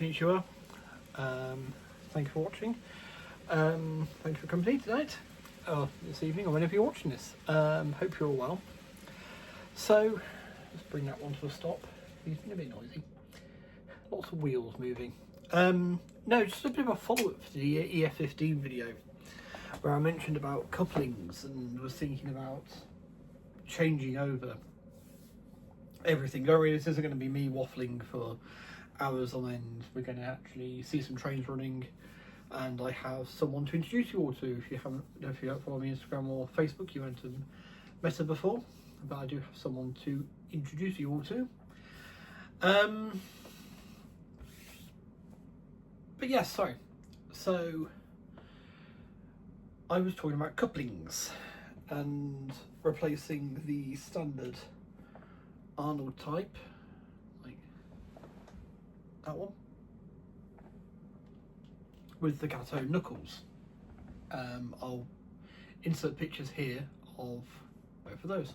Konnichiwa. Thank you for watching. Thank you for company tonight, or this evening, or whenever you're watching this. Hope you're all well. So, let's bring that one to a stop. He's been a bit noisy. Lots of wheels moving. No, just a bit of a follow-up to the EF15 video, where I mentioned about couplings and was thinking about changing over everything. Don't worry, this isn't going to be me waffling for hours on end. We're going to actually see some trains running, and I have someone to introduce you all to. If you haven't followed me on Instagram or Facebook, you won't have met her before, but I do have someone to introduce you all to. But yes, sorry. So I was talking about couplings and replacing the standard Arnold type, like that one, with the Kato knuckles. I'll insert pictures here of both of those.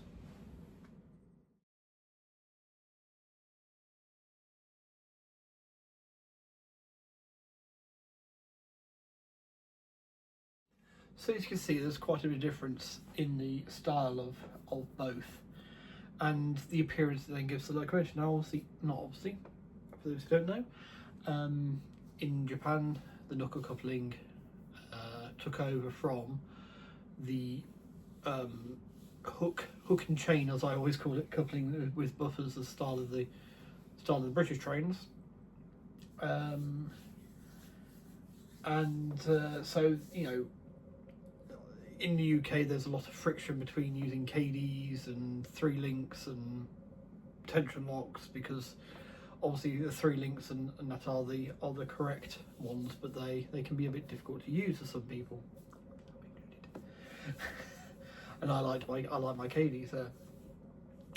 So as you can see, there's quite a bit of difference in the style of both, and the appearance that then gives the locomotive. Now, obviously, for those who don't know, in Japan, the knuckle coupling took over from the hook and chain, as I always call it, coupling with buffers, the style of the British trains. So you know, in the UK, there's a lot of friction between using KDs and 3 links and tension locks, because obviously the 3 links and that are the correct ones, but they can be a bit difficult to use for some people. And I like my KDs there.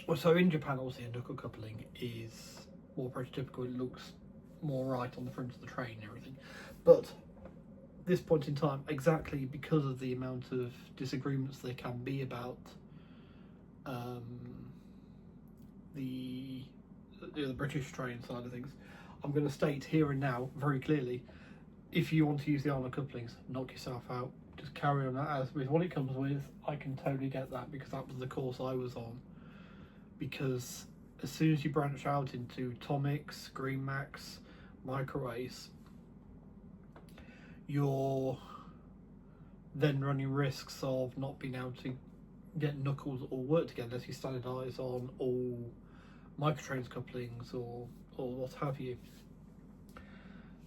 Well, so in Japan, obviously, a knuckle coupling is more prototypical. It looks more right on the front of the train and everything, but this point in time, exactly because of the amount of disagreements there can be about the British train side of things, I'm going to state here and now very clearly: if you want to use the Arnold couplings, knock yourself out. Just carry on that as with what it comes with. I can totally get that, because that was the course I was on. Because as soon as you branch out into Tomics, Green Max, Micro Ace, you're then running risks of not being able to get knuckles all work together unless you standardise on all microtrains couplings or what have you.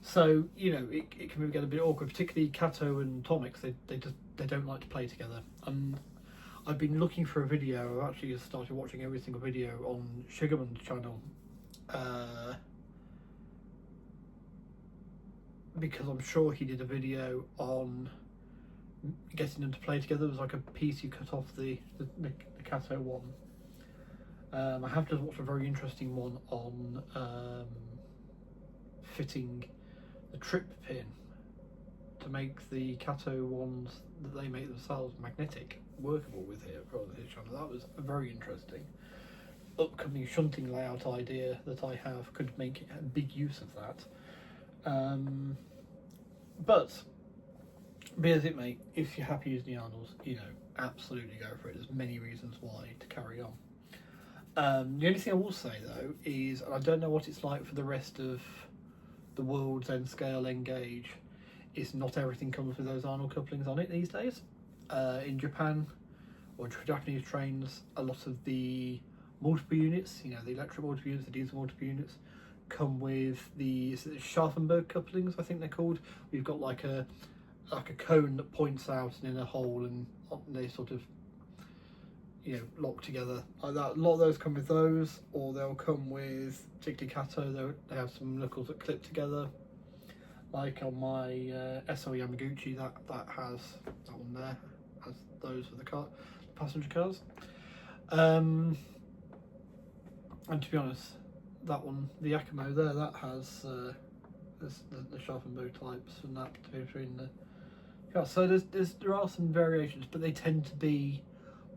So you know, it can get a bit awkward, particularly Kato and Tomics. They don't like to play together. And I've been looking for a video. I've actually just started watching every single video on Sugarman's channel, because I'm sure he did a video on getting them to play together. It was like a piece you cut off the Kato one. I have just watched a very interesting one on fitting the trip pin to make the Kato ones that they make themselves magnetic workable with here for his channel. That was a very interesting upcoming shunting layout idea that I have. Could make a big use of that. But be as it may, if you're happy using the Arnolds, you know, absolutely go for it. There's many reasons why to carry on. The only thing I will say though is, and I don't know what it's like for the rest of the world's N scale N gauge, is not everything comes with those Arnold couplings on it these days. In Japan, or Japanese trains, a lot of the multiple units, you know, the electric multiple units, the diesel multiple units, come with the Scharfenberg couplings, I think they're called. We've got like a cone that points out and in a hole, and they sort of, you know, lock together like that. A lot of those come with those, or they'll come with, particularly Kato, they have some knuckles that clip together. Like on my SL Yamaguchi, that has that one there, has those for the passenger cars. And to be honest, that one, the Yakimo there, that has the Scharfenberg types and that between the cars. So there are some variations, but they tend to be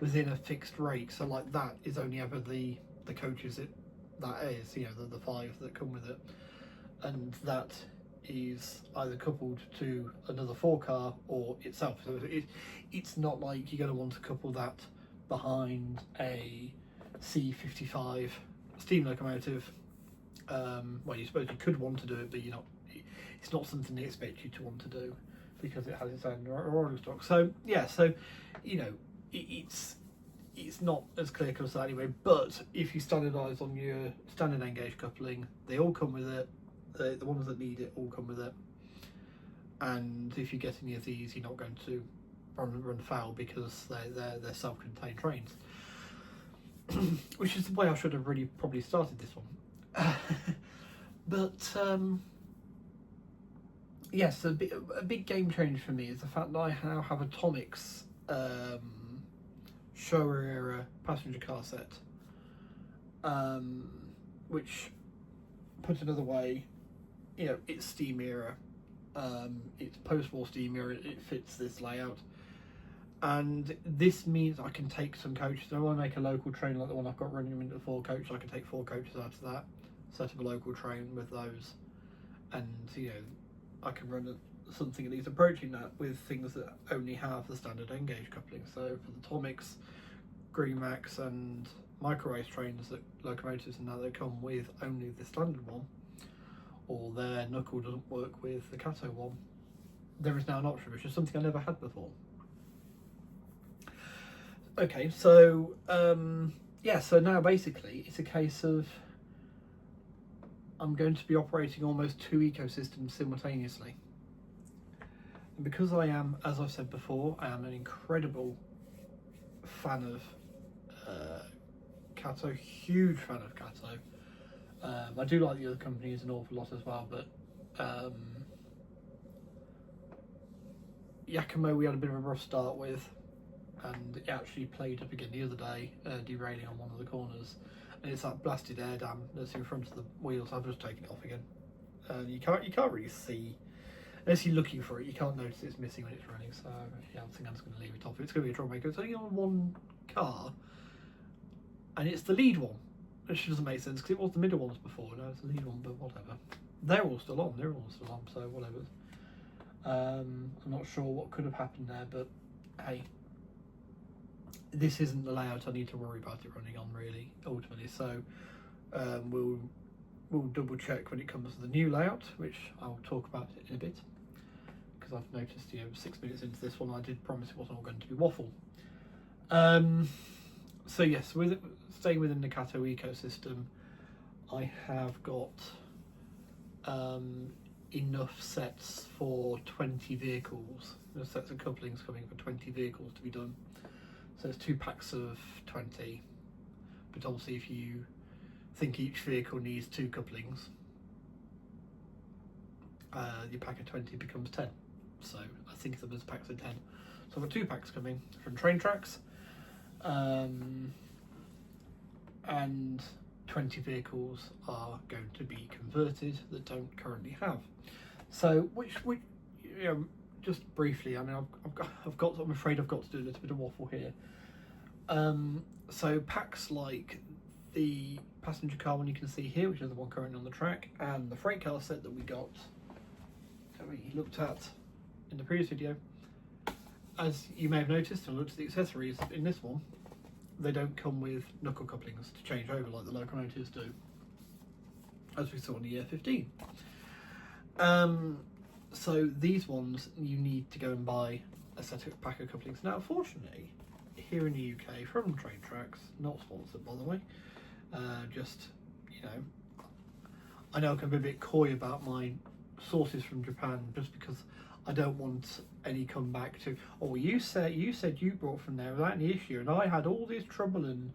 within a fixed rate. So like that is only ever the coaches that is, you know, the 5 that come with it. and that is either coupled to another 4-car or itself. So it's not like you're going to want to couple that behind a C55 steam locomotive. Well, you suppose you could want to do it, but you're not. It's not something they expect you to want to do because it has its own rolling stock. So yeah, so you know, it's not as clear cut as that anyway. But if you standardise on your standard engage coupling, they all come with it. The ones that need it all come with it. And if you get any of these, you're not going to run foul because they're self-contained trains. Which is the way I should have really probably started this one. But yes, a big game change for me is the fact that I now have Atomic's Showa era passenger car set, which, put another way, you know, it's steam era, it's post-war steam era, it fits this layout. And this means I can take some coaches. I want to make a local train like the one I've got running into the 4 coach. I can take 4 coaches out of that, set up a local train with those, and you know, I can run something at least approaching that with things that only have the standard engage coupling. So for the Atomics, Green Max, and micro race trains, that locomotives and that, they come with only the standard one, or their knuckle doesn't work with the Kato one. There is now an option, which is something I never had before. Okay, so yeah, so now basically it's a case of I'm going to be operating almost 2 ecosystems simultaneously. And because I am, as I've said before, I am an incredible fan of Kato, huge fan of Kato. I do like the other companies an awful lot as well, but Yakumo we had a bit of a rough start with, and it actually played up again the other day, derailing on one of the corners, and it's that blasted air dam that's in front of the wheels. I've just taken it off again, and you can't really see, unless you're looking for it, you can't notice it's missing when it's running. So yeah, I think I'm just going to leave it off. It's going to be a troublemaker. It's only on one car, and it's the lead one, which doesn't make sense because it was the middle ones before. No, it's the lead one, but whatever. They're all still on. So whatever. I'm not sure what could have happened there, but hey, this isn't the layout I need to worry about it running on really, ultimately. So we'll double check when it comes to the new layout, which I'll talk about it in a bit, because I've noticed, you know, 6 minutes into this one I did promise it wasn't all going to be waffle. So yes, staying within the Kato ecosystem, I have got enough sets for 20 vehicles. There's sets of couplings coming for 20 vehicles to be done. So it's 2 packs of 20. But obviously if you think each vehicle needs 2 couplings, your pack of 20 becomes 10. So I think of them as packs of 10. So I've got 2 packs coming from train tracks, and 20 vehicles are going to be converted that don't currently have. So which you know, just briefly, I mean, I'm afraid I've got to do a little bit of waffle here. So packs like the passenger car one you can see here, which is the one currently on the track, and the freight car set that we got, that we looked at in the previous video. As you may have noticed and looked at the accessories in this one, they don't come with knuckle couplings to change over like the locomotives do, as we saw in the year 15. So these ones you need to go and buy a set of pack of couplings. Now unfortunately, here in the UK, from Train Tracks, not sponsored by the way, just, you know, I know I can be a bit coy about my sources from Japan, just because I don't want any comeback to, oh, you said you brought from there without any issue, and I had all this trouble, and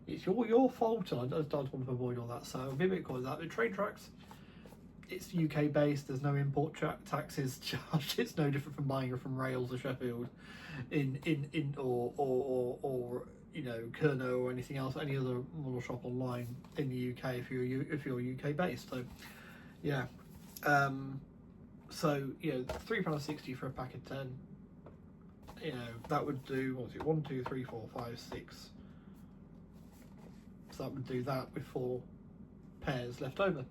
it's your fault. And I just want to avoid all that, so I'll be a bit coy with that. The Train Tracks, it's UK based. There's no import taxes charged. It's no different from buying it from Rails or Sheffield, or you know, Kerno or anything else, any other model shop online in the UK if you're UK based. So yeah. So, you know, £3.60 for a pack of 10, you know, that would do, what was it, 1, 2, 3, 4, 5, 6. So that would do that with 4 pairs left over.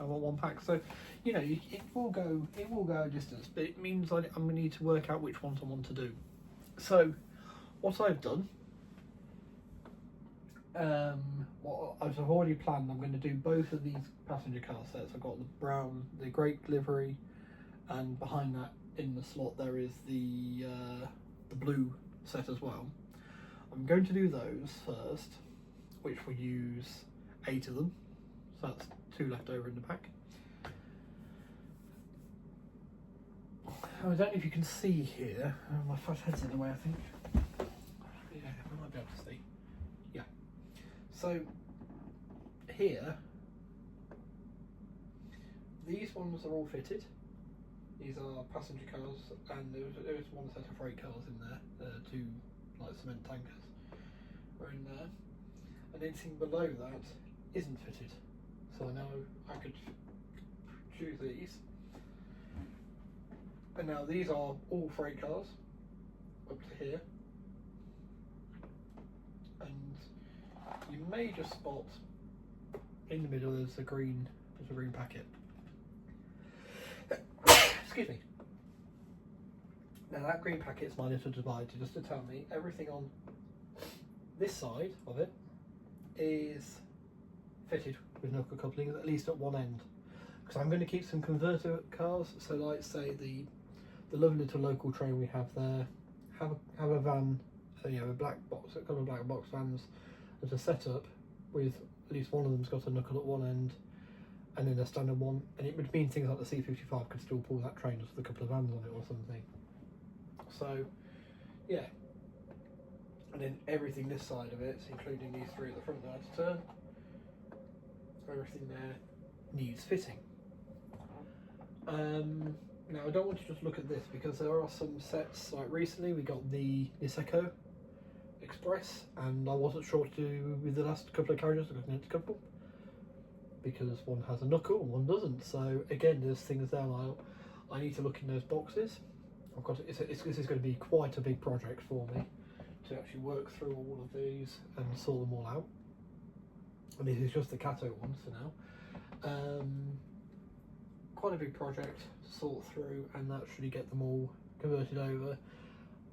I want one pack. So, you know, it will go a distance, but it means I'm going to need to work out which ones I want to do. So, what I've done, what I've already planned, I'm going to do both of these passenger car sets. I've got the brown, the great livery, and behind that in the slot there is the blue set as well. I'm going to do those first, which will use 8 of them, so that's 2 left over in the pack. I don't know if you can see here, my fat head's in the way I think. Yeah, I might be able to see. Yeah. So here, these ones are all fitted. These are passenger cars, and there is one set of freight cars in there, 2 like cement tankers are in there, and anything below that isn't fitted. So now I could choose these, and now these are all freight cars up to here, and you may just spot in the middle there's a green packet. Excuse me. Now that green packet's my little divider just to tell me everything on this side of it is fitted with knuckle couplings, at least at one end. Because I'm going to keep some converter cars, so like say the lovely little local train we have there, have a van, you know, a couple of black box vans as a setup with at least one of them's got a knuckle at one end, and then a standard one, and it would mean things like the C55 could still pull that train just with a couple of vans on it or something. So, yeah. And then everything this side of it, including these 3 at the front that I had to turn, everything there needs fitting. Now I don't want to just look at this, because there are some sets, like recently we got the Niseko Express, and I wasn't sure what to do with the last couple of carriages, I got an empty couple, because one has a knuckle and one doesn't. So again, there's things there like I need to look in those boxes. This is going to be quite a big project for me to actually work through all of these and sort them all out. And this is just the Kato ones for now. Quite a big project to sort through and actually get them all converted over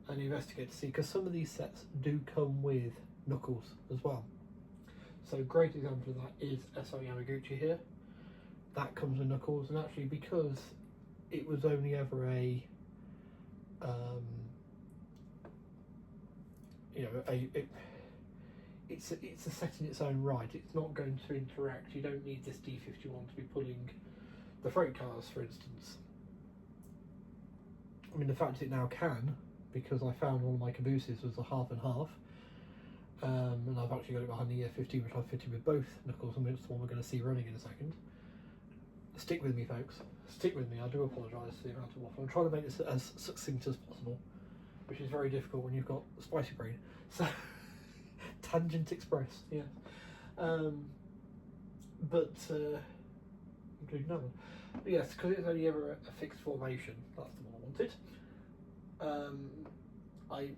and investigate to see, because some of these sets do come with knuckles as well. So a great example of that is SO Yamaguchi here. That comes with knuckles, and actually because it was only ever a it's a set in its own right. It's not going to interact. You don't need this D51 to be pulling the freight cars, for instance. I mean, the fact it now can, because I found one of my cabooses was a half and half. And I've actually got it behind the EF50, which I've fitted with both knuckles, and it's the one we're going to see running in a second. Stick with me, folks. Stick with me. I do apologise for the amount of waffle. I'm trying to make this as succinct as possible, which is very difficult when you've got a spicy brain. So, Tangent Express, yeah. Including that one. But yes, because it's only ever a fixed formation, that's the one I wanted. I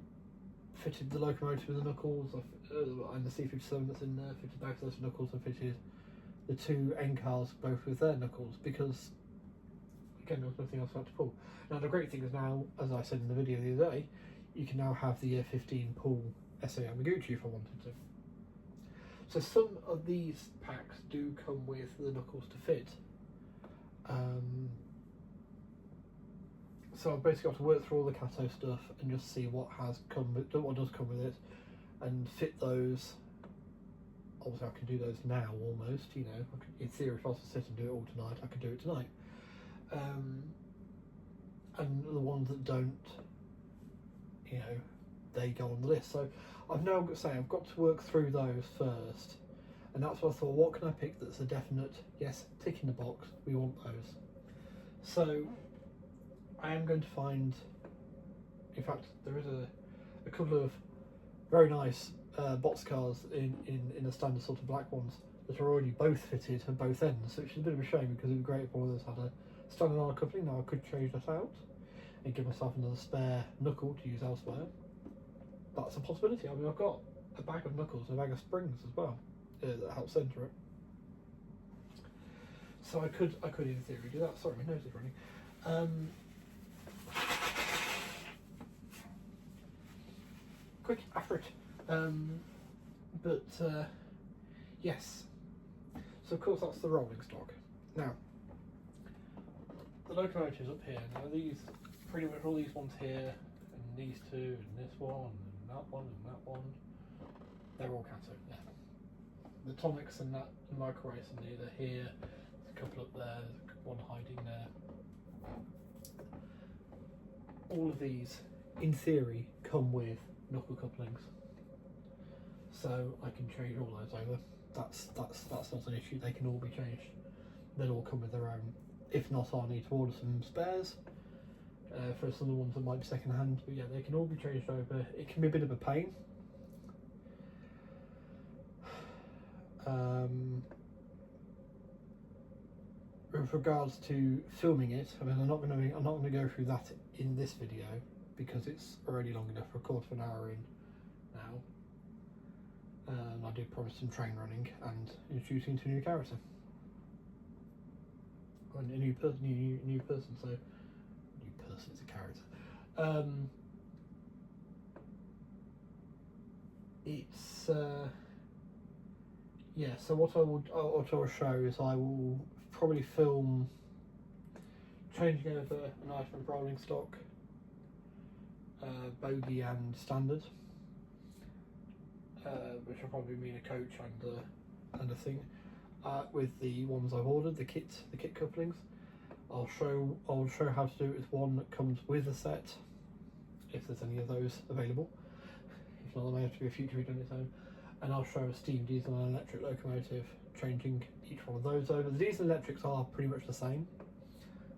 fitted the locomotive with the knuckles, and the C57 that's in there, fitted both those knuckles, and fitted the 2 end cars both with their knuckles, because again there was nothing else I had to pull. Now the great thing is now, as I said in the video the other day, you can now have the F15 pull SO Yamaguchi if I wanted to. So some of these packs do come with the knuckles to fit. So I've basically got to work through all the Kato stuff and just see what does come with it, and fit those. Obviously I can do those now almost, you know, in theory if I was to sit and do it all tonight, I could do it tonight. And the ones that don't, you know, they go on the list. So I've now got to say, I've got to work through those first, and that's what I thought, what can I pick that's a definite, yes, tick in the box, we want those. So I am going to find, in fact there is a couple of very nice boxcars in the standard sort of black ones that are already both fitted at both ends, which is a bit of a shame, because it would be great if one of those had a standard arm coupling. Now I could change that out and give myself another spare knuckle to use elsewhere. That's a possibility. I mean, I've got a bag of knuckles and a bag of springs as well that help centre it. So I could in theory do that. Sorry, my nose is running. Quick after it. Yes. So of course that's the rolling stock. Now, the locomotives up here. Now these, pretty much all these ones here, and these two, and this one, and that one, and that one, they're all Cato. Yeah. The Tomics and that micro-race are neither here. There's a couple up there. There's one hiding there. All of these, in theory, come with knuckle couplings, so I can change all those over. That's not an issue. They can all be changed. They'll all come with their own. If not, I'll need to order some spares for some of the ones that might be second hand. But yeah, they can all be changed over. It can be a bit of a pain. With regards to filming it, I mean, I'm not going to go through that in this video because it's already long enough. For a quarter of an hour in now. I did promise some train running and introducing to a new character. Or a new person, new person, so new person is a character. It's yeah. So what I will show is I will probably film changing over an item of rolling stock, bogey and standard. Which will probably mean a coach and a thing. With the ones I've ordered, the kit couplings, I'll show how to do it with one that comes with a set, if there's any of those available. If not, there may have to be a future video on its own. And I'll show a steam, diesel, and electric locomotive, changing each one of those over. The diesel and electrics are pretty much the same,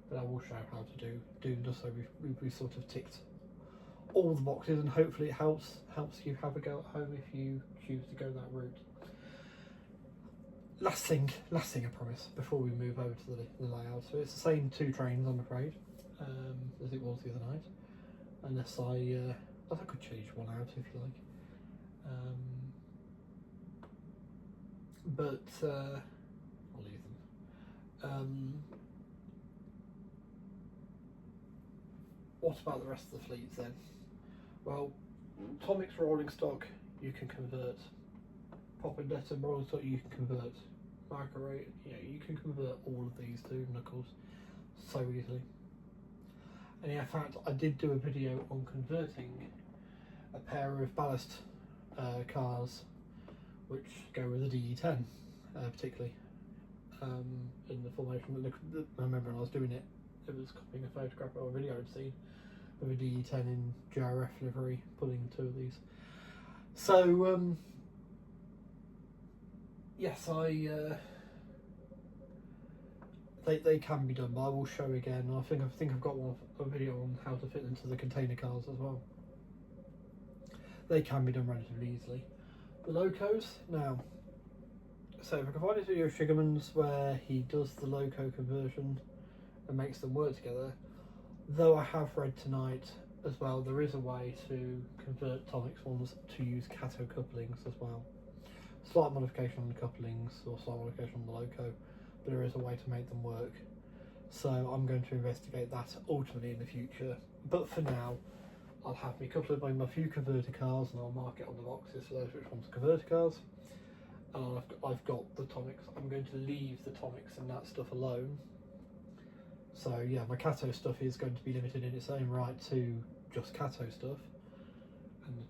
but I will show how to do them just so we've sort of ticked all the boxes, and hopefully it helps you have a go at home if you choose to go that route. Last thing I promise before we move over to the layout. So it's the same two trains, I'm afraid, as it was the other night, unless I could change one out if you like. But I'll leave them. What about the rest of the fleets then? Well, Tomics rolling stock you can convert. Pop and Detta rolling stock you can convert. Micro rate, you can convert all of these to knuckles so easily. And yeah, in fact, I did do a video on converting a pair of ballast cars which go with the DE10, particularly in the formation. I remember when I was doing it, it was copying a photograph or a video I'd seen of a DE10 in GRF livery pulling two of these. So yes, they can be done, but I will show again. I think I've got a video on how to fit them to the container cars as well. They can be done relatively easily. The locos now. So if I can find this video of Sugarman's where he does the loco conversion and makes them work together, though I have read tonight as well, there is a way to convert Tomics ones to use Cato couplings as well. Slight modification on the couplings or slight modification on the loco, but there is a way to make them work. So I'm going to investigate that ultimately in the future. But for now, I'll have me coupled by my few converter cars, and I'll mark it on the boxes for those which ones are converter cars. And I've got the Tomics. I'm going to leave the Tomics and that stuff alone. So yeah, my Cato stuff is going to be limited in its own right to just Cato stuff, and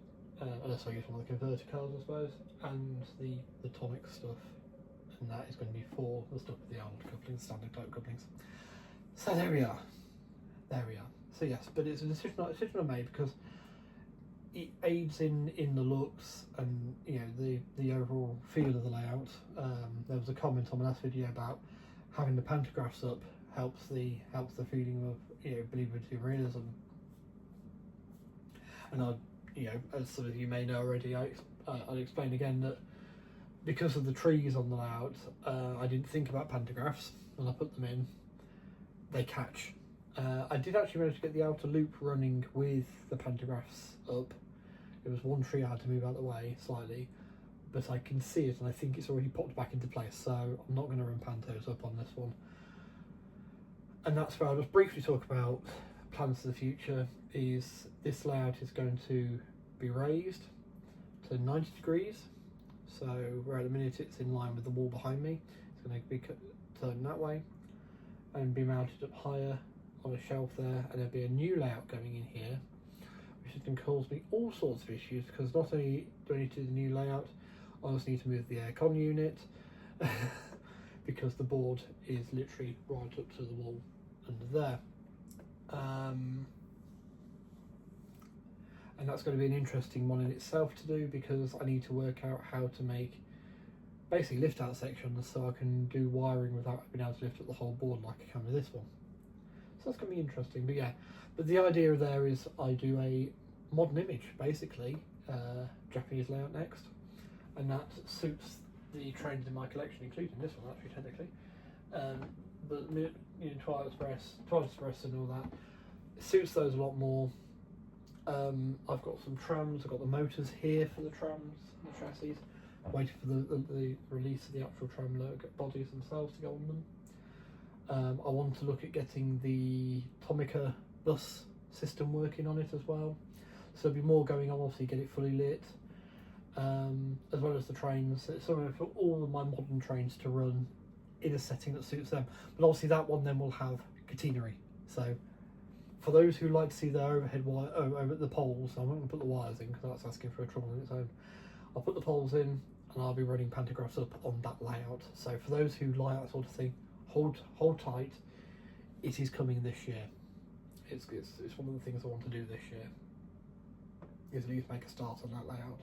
unless I use one of the converter cars, I suppose, and the Tomic stuff, and that is going to be for the stuff with the Arnold couplings, standard type couplings. So there we are. So yes, but it's a decision I made because it aids in the looks and the overall feel of the layout. There was a comment on my last video about having the pantographs up helps the feeling of believability and realism. And as some of you may know already, I'll explain again that because of the trees on the layout, I didn't think about pantographs when I put them in. They catch. I did actually manage to get the outer loop running with the pantographs up. It was one tree I had to move out of the way slightly, but I can see it and I think it's already popped back into place, so I'm not going to run pantos up on this one. And that's where I'll just briefly talk about plans for the future. Is this layout is going to be raised to 90 degrees, so where at the minute it's in line with the wall behind me, it's going to be turned that way and be mounted up higher on a shelf there, and there'll be a new layout going in here, which is going to cause me all sorts of issues, because not only do I need to do the new layout, I also need to move the aircon unit because the board is literally right up to the wall under there. And that's going to be an interesting one in itself to do, because I need to work out how to make basically lift out sections so I can do wiring without being able to lift up the whole board like I can with this one. So that's going to be interesting. But yeah, but the idea there is I do a modern image, basically, Japanese layout next, and that suits the trains in my collection, including this one actually technically. But you know, Twilight Express and all that, it suits those a lot more. I've got some trams, I've got the motors here for the trams, the chassis, waiting for the release of the actual tram bodies themselves to go on them. I want to look at getting the Tomica bus system working on it as well. So there'll be more going on, obviously get it fully lit, as well as the trains. It's somewhere for all of my modern trains to run in a setting that suits them. But obviously that one then will have catenary. So for those who like to see the overhead wire over the poles, I'm not going to put the wires in because that's asking for a trouble in its own. I'll put the poles in and I'll be running pantographs up on that layout. So for those who like that sort of thing, hold tight. It is coming this year. It's one of the things I want to do this year, is at least make a start on that layout.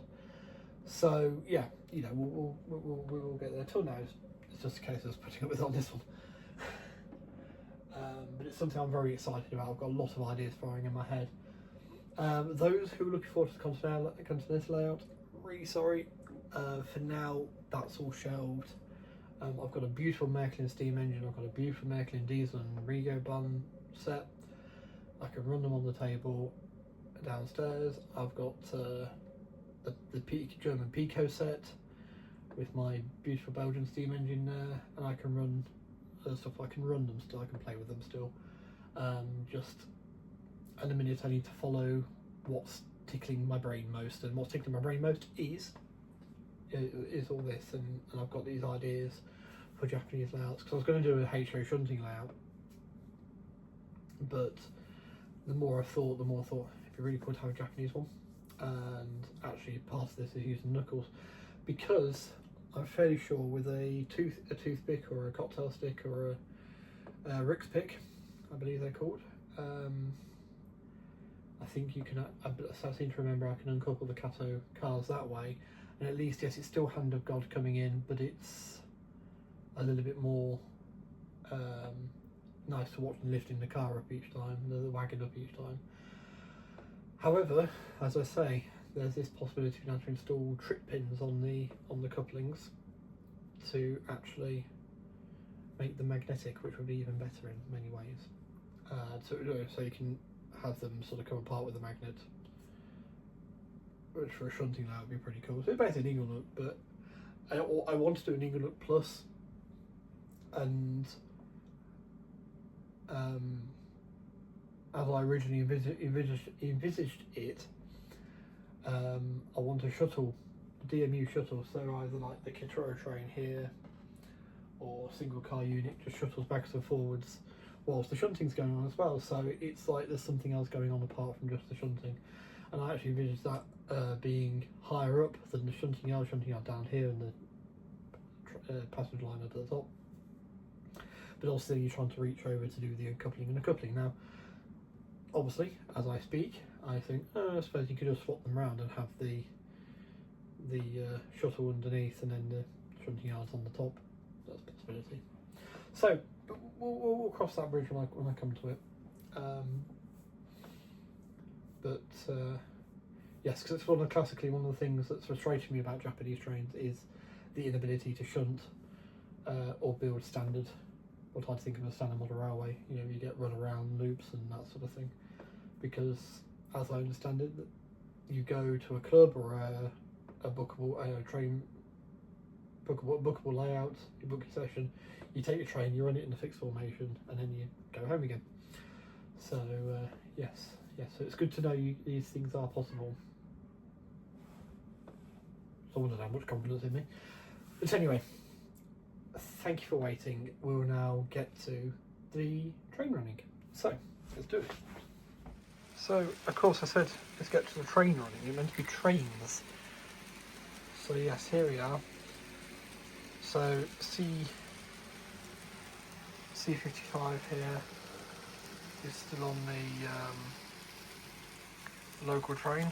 So yeah, you know, we'll get there. Till now, it's just a case of us putting up with on this one. But it's something I'm very excited about. I've got a lot of ideas firing in my head. Those who are looking forward to the Continental layout, really sorry. For now, that's all shelved. I've got a beautiful Märklin steam engine, I've got a beautiful Märklin diesel and Rigo bun set. I can run them on the table downstairs. I've got the German Pico set with my beautiful Belgian steam engine there, and I can run stuff. I can run them still, I can play with them still. Just at the minute I need to follow what's tickling my brain most, and what's tickling my brain most is all this, and I've got these ideas for Japanese layouts, because I was going to do a HO shunting layout, but the more I thought, it'd be really cool to have a Japanese one, and actually part of this is using knuckles, because I'm fairly sure with a toothpick or a cocktail stick or a Rick's pick, I believe they're called, I think you can, I seem to remember I can uncouple the Kato cars that way, and at least, yes, it's still Hand of God coming in, but it's a little bit more nice to watch them lifting the car up each time, the wagon up each time. However, as I say, there's this possibility of now to install trip pins on the couplings to actually make them magnetic, which would be even better in many ways. So you can have them sort of come apart with a magnet, which for a shunting layout would be pretty cool. So it's basically an Eagle Look, but I want to do an Eagle Look Plus, and as I originally envisaged it, I want a shuttle, a DMU shuttle, so either like the Kitaro train here, or single car unit just shuttles backwards and forwards whilst the shunting's going on as well, so it's like there's something else going on apart from just the shunting. And I actually envisaged that being higher up than the shunting yard down here, and the passenger line at the top. But also you're trying to reach over to do the uncoupling and coupling. Now, obviously, as I speak, I think, I suppose you could just swap them around and have the shuttle underneath and then the shunting yards on the top. That's a possibility. So, we'll cross that bridge when I come to it. Yes, because it's classically one of the things that's frustrating me about Japanese trains is the inability to shunt or build standard, what I'd think of as standard model railway. You know, you get run around loops and that sort of thing. Because, as I understand it, you go to a club or a bookable train bookable layout, you book your session, you take your train, you run it in a fixed formation, and then you go home again. So yes, so it's good to know these things are possible. Someone doesn't have much confidence in me. But anyway, thank you for waiting. We will now get to the train running. So let's do it. So of course I said let's get to the train running. You're meant to be trains. So yes, here we are. So C55 here is still on the local train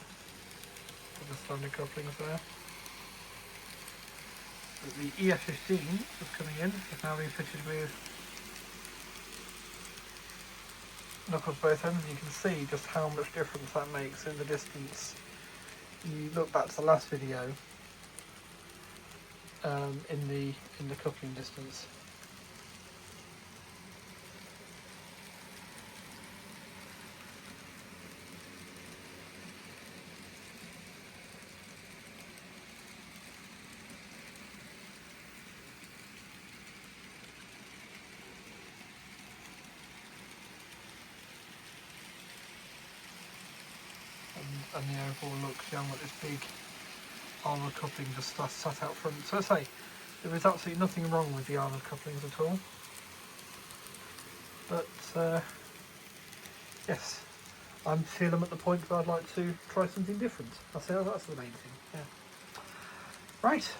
with the standard couplings there. But the ES15 that's coming in is now being fitted with knuckles both ends. You can see just how much difference that makes in the distance. You look back to the last video in the coupling distance. And the overall look, you haven't got this big armoured coupling just sat out front. So I say, there is absolutely nothing wrong with the armoured couplings at all. But yes, I feel I'm at the point where I'd like to try something different. That's the main thing. Yeah. Right.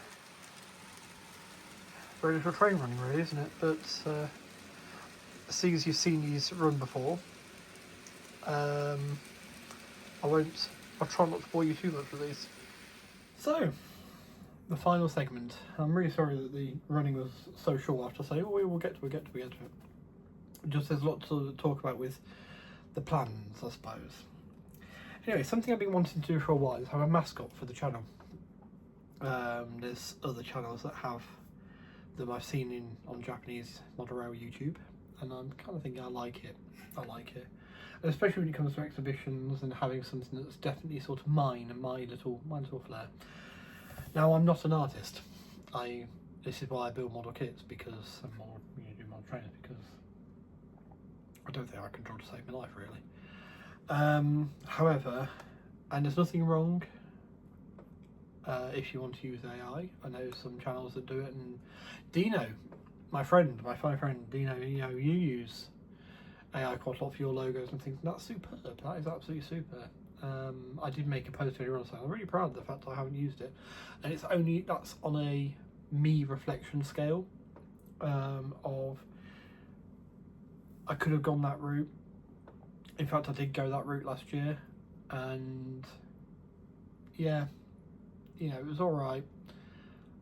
Very little train running, really, isn't it? But seeing as you've seen these run before, I'll try not to bore you too much with these. So, the final segment. I'm really sorry that the running was so short. I have to say, we'll get to it. Just there's a lot to talk about with the plans, I suppose. Anyway, something I've been wanting to do for a while is have a mascot for the channel. There's other channels that have them I've seen on Japanese Moderail YouTube, and I'm kind of thinking I like it. And especially when it comes to exhibitions and having something that's definitely sort of mine and my little flair. Now, I'm not an artist. This is why I build model kits, because I'm more do model trainers, because I don't think I can draw to save my life, really. However, and there's nothing wrong if you want to use AI. I know some channels that do it, and Dino, my fine friend Dino, you use AI quite a lot for your logos and things. That's superb. That is absolutely superb. I did make a post earlier on, so I'm really proud of the fact I haven't used it, and that's on a me reflection scale of I could have gone that route. In fact, I did go that route last year, and yeah, it was all right,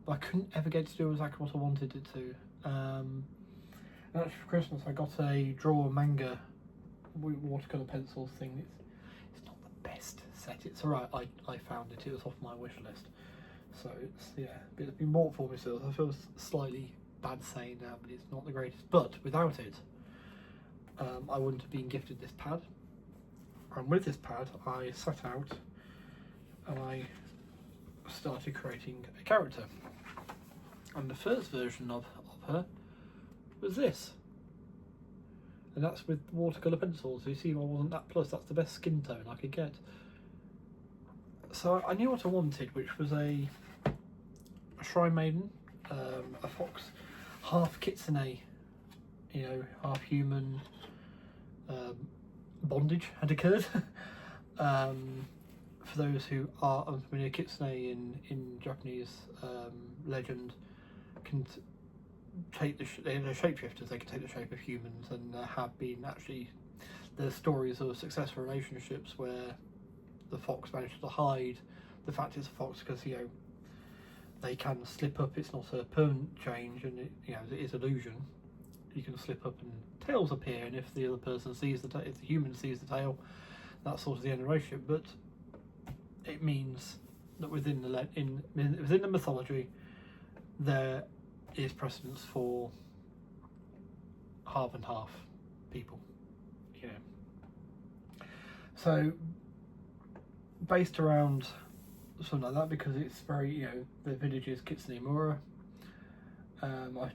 but I couldn't ever get to do exactly what I wanted it to. And actually for Christmas I got a draw manga watercolour pencils thing. It's not the best set. It's alright. I found it. It was off my wish list. So it's been bought for me, so I feel slightly bad saying that, but it's not the greatest. But without it, I wouldn't have been gifted this pad. And with this pad, I sat out and I started creating a character. And the first version of her was this. And that's with watercolour pencils. You see, I wasn't that plus. That's the best skin tone I could get. So I knew what I wanted, which was a shrine maiden, a fox, half kitsune, half human. Bondage had occurred. For those who are unfamiliar, kitsune in Japanese legend can take they're shapeshifters. They can take the shape of humans, and there have been there's stories of successful relationships where the fox managed to hide the fact it's a fox, because they can slip up. It's not a permanent change, and it is illusion. You can slip up and tails appear, and if the other person sees if the human sees the tail, that's sort of the end of the relationship. But it means that within the mythology, there is precedence for half and half people. So based around something like that, because it's very the village is Kitsune Mura.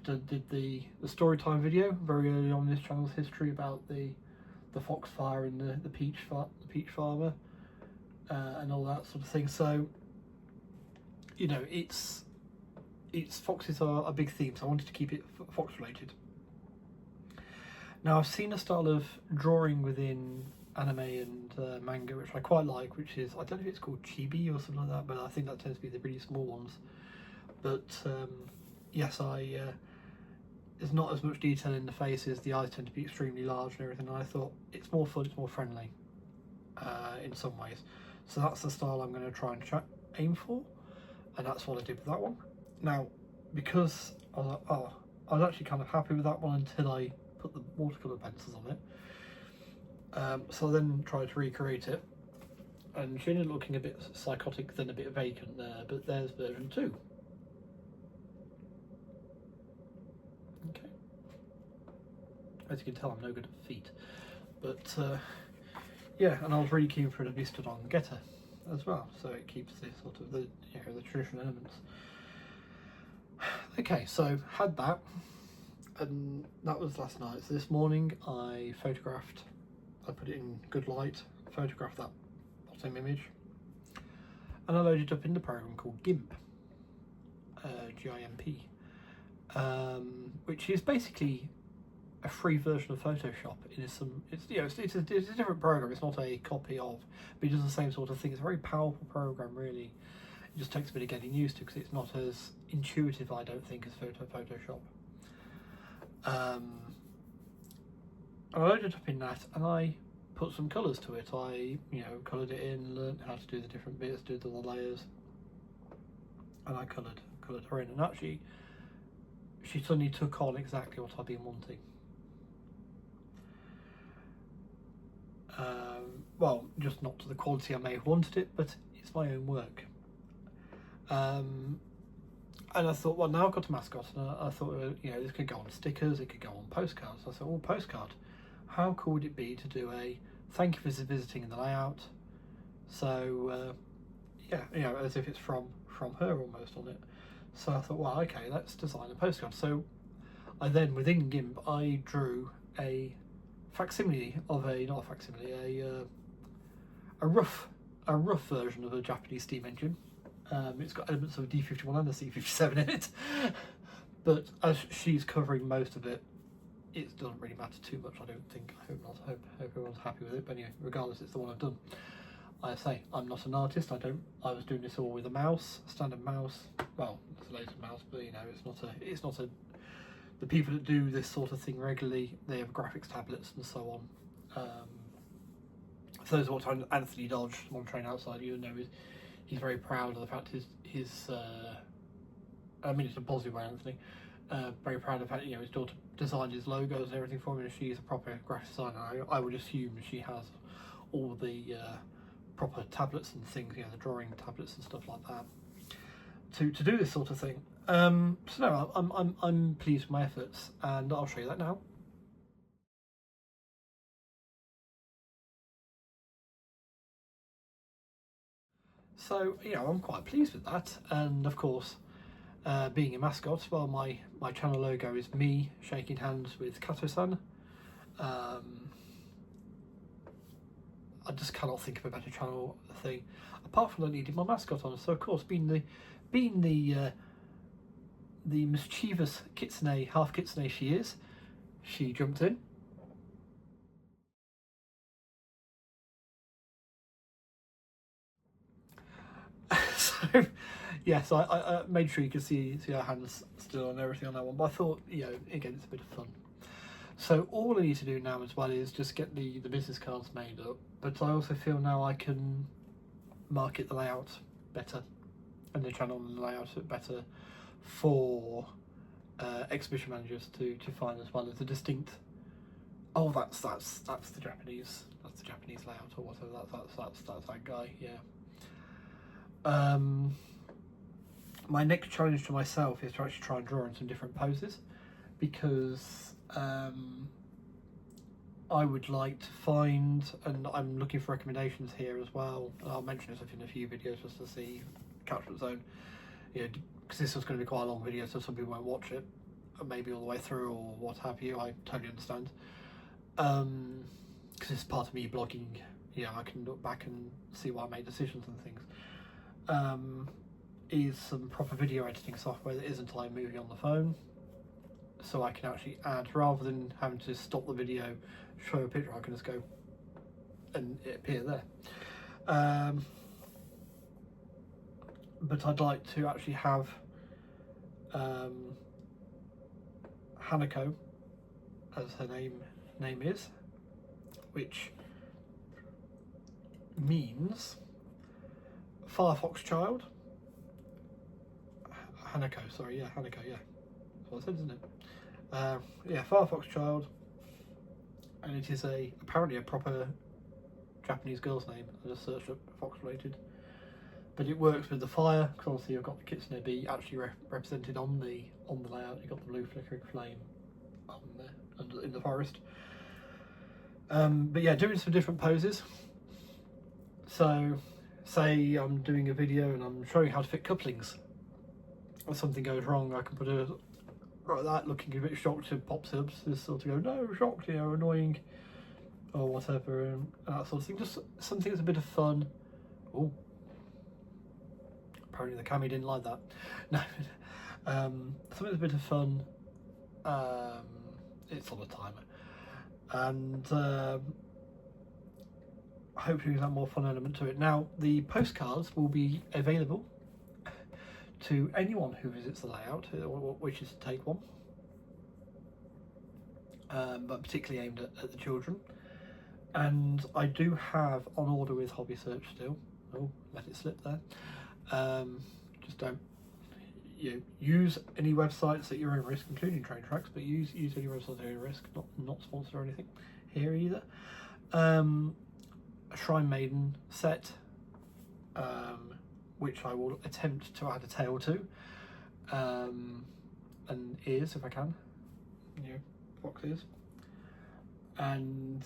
did the story time video very early on in this channel's history about the foxfire and the peach farmer and all that sort of thing. So you know, it's foxes are a big theme, so I wanted to keep it fox related. Now I've seen a style of drawing within anime and manga which I quite like, which is, I don't know if it's called chibi or something like that, but I think that tends to be the really small ones. But yes, there's not as much detail in the faces, the eyes tend to be extremely large and everything, and I thought it's more fun, it's more friendly in some ways. So that's the style I'm going to try and aim for, and that's what I did with that one. Now, because I was like, oh, I was actually kind of happy with that one until I put the watercolour pencils on it. So I then tried to recreate it, and she ended up looking a bit psychotic, then a bit vacant there, but there's version 2. Okay. As you can tell, I'm no good at feet, but yeah, and I was really keen for it to be stood on getter as well, so it keeps the sort of the traditional elements. Okay, so had that, and that was last night. So this morning I put it in good light, photographed that bottom image, and I loaded it up in the program called GIMP, G-I-M-P, which is basically a free version of Photoshop. It's a different program. It's not a copy of, but it does the same sort of thing. It's a very powerful program, really. It just takes a bit of getting used to because it's not as intuitive, I don't think, as Photoshop. I loaded it up in that, and I put some colours to it. I coloured it in, learned how to do the different bits, do the layers, and I coloured her in. And actually, she suddenly took on exactly what I've been wanting. Well, just not to the quality I may have wanted it, but it's my own work. And I thought, well, now I've got a mascot, and I thought, this could go on stickers, it could go on postcards. So I thought, well, postcard, how cool would it be to do a thank you for visiting in the layout? So yeah, as if it's from her almost on it. So I thought, well, okay, let's design a postcard. So I then, within GIMP, I drew a facsimile of a rough version of a Japanese steam engine. It's got elements of a D51 and a C57 in it, but as she's covering most of it, it doesn't really matter too much, I don't think. I hope not. I hope everyone's happy with it. But anyway, regardless, it's the one I've done. I say, I'm not an artist. I was doing this all with a mouse, standard mouse. Well, it's a laser mouse, but it's not a. The people that do this sort of thing regularly, they have graphics tablets and so on. For those who watch Anthony Dodge, one train outside, you know, he's very proud of the fact his I mean, it's a positive way, Anthony. Very proud of the fact his daughter designed his logos and everything for him, and she's a proper graphic designer. I would assume she has all the proper tablets and things, the drawing tablets and stuff like that, to do this sort of thing. So no, I'm pleased with my efforts, and I'll show you that now. So I'm quite pleased with that, and of course, being a mascot, well, my channel logo is me shaking hands with Kato-san. I just cannot think of a better channel thing, apart from I needed my mascot on. So of course, being the mischievous kitsune, half kitsune she is, she jumped in. So yes, I made sure you could see our hands still and everything on that one, but I thought, again, it's a bit of fun. So all I need to do now as well is just get the business cards made up, but I also feel now I can market the layout better and the channel and the layout better for exhibition managers to find, as well as a distinct, oh, that's the Japanese layout, or whatever, that's that guy, yeah. My next challenge to myself is to actually try and draw in some different poses, because I would like to find, and I'm looking for recommendations here as well, and I'll mention this in a few videos just to see catchment zone, because this was going to be quite a long video, so some people won't watch it, maybe all the way through or what have you. I totally understand. Because it's part of me blogging. I can look back and see why I made decisions and things. Is some proper video editing software that isn't like moving on the phone, so I can actually add, rather than having to stop the video, show a picture, I can just go and it appear there. But I'd like to actually have Hanako, as her name is, which means Firefox Child. Hanako, sorry, yeah, Hanako, yeah. That's what I said, isn't it? Yeah, Firefox Child, and it is apparently a proper Japanese girl's name. I just searched up Fox related, but it works with the fire, because obviously you've got the kitsune bee actually represented on the layout. You've got the blue flickering flame on there in the forest. But yeah, doing some different poses. So, say I'm doing a video and I'm showing how to fit couplings. If something goes wrong, I can put a like that, looking a bit shocked, and pops up, just sort of go, no, shocked, annoying, or whatever, and that sort of thing. Just something that's a bit of fun. Oh, apparently the camera didn't like that. No, something that's a bit of fun. It's on a timer, and hopefully there's that more fun element to it. Now, the postcards will be available to anyone who visits the layout or wishes to take one, but particularly aimed at the children. And I do have on order with Hobby Search still. Oh, let it slip there. Just don't use any websites at your own risk, including train tracks, but use any websites at your own risk. Not sponsored or anything here either. A Shrine Maiden set, which I will attempt to add a tail to, and ears if I can, fox ears, and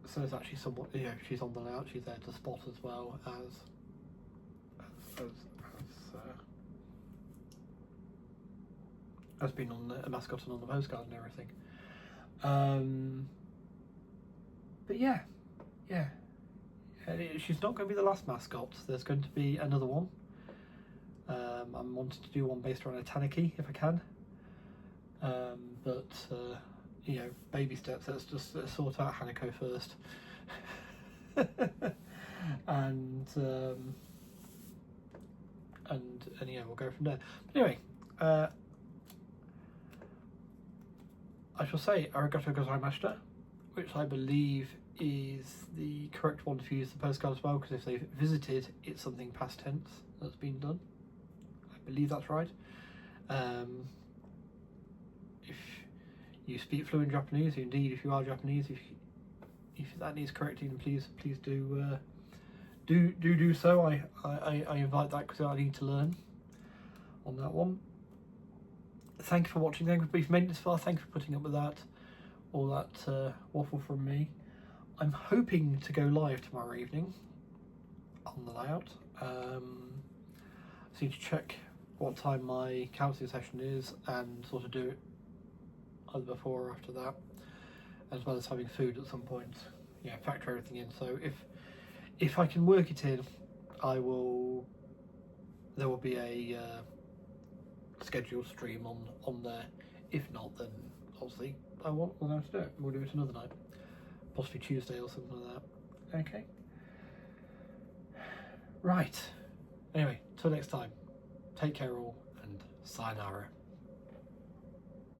so there's actually somewhat, she's on the layout, she's there to spot as well as being on a mascot and on the postcard and everything. But yeah. She's not going to be the last mascot. There's going to be another one. I'm wanting to do one based around a tanuki if I can. But baby steps. Let's sort out Hanako first, and yeah, we'll go from there. But anyway, I shall say arigato gozaimashita, which I believe is the correct one to use the postcard as well, because if they've visited, it's something past tense that's been done. I believe that's right. If you speak fluent Japanese, indeed, if you are Japanese, if that needs correcting, please do so. I invite that, because I need to learn on that one. Thank you for watching. Thank you if you've made it this far. Thank you for putting up with that, all that waffle from me. I'm hoping to go live tomorrow evening on the layout. I need to check what time my counselling session is and sort of do it either before or after that, as well as having food at some point. Factor everything in. So if I can work it in, there will be a scheduled stream on there. If not, then obviously we'll have to do it. We'll do it another night. Possibly Tuesday or something like that. Okay. Right. Anyway, till next time. Take care all, and sayonara.